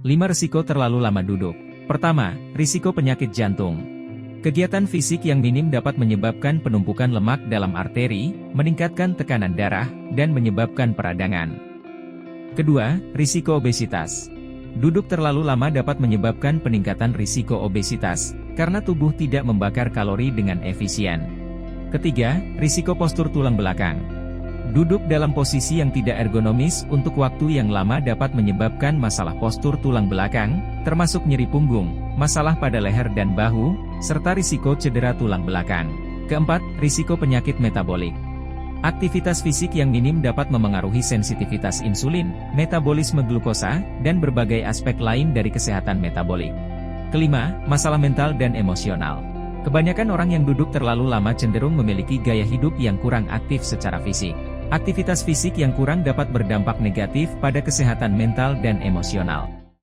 5 risiko terlalu lama duduk. Pertama, risiko penyakit jantung. Kegiatan fisik yang minim dapat menyebabkan penumpukan lemak dalam arteri, meningkatkan tekanan darah, dan menyebabkan peradangan. Kedua, risiko obesitas. Duduk terlalu lama dapat menyebabkan peningkatan risiko obesitas, karena tubuh tidak membakar kalori dengan efisien. Ketiga, risiko postur tulang belakang. Duduk dalam posisi yang tidak ergonomis untuk waktu yang lama dapat menyebabkan masalah postur tulang belakang, termasuk nyeri punggung, masalah pada leher dan bahu, serta risiko cedera tulang belakang. Keempat, risiko penyakit metabolik. Aktivitas fisik yang minim dapat memengaruhi sensitivitas insulin, metabolisme glukosa, dan berbagai aspek lain dari kesehatan metabolik. Kelima, masalah mental dan emosional. Kebanyakan orang yang duduk terlalu lama cenderung memiliki gaya hidup yang kurang aktif secara fisik. Aktivitas fisik yang kurang dapat berdampak negatif pada kesehatan mental dan emosional.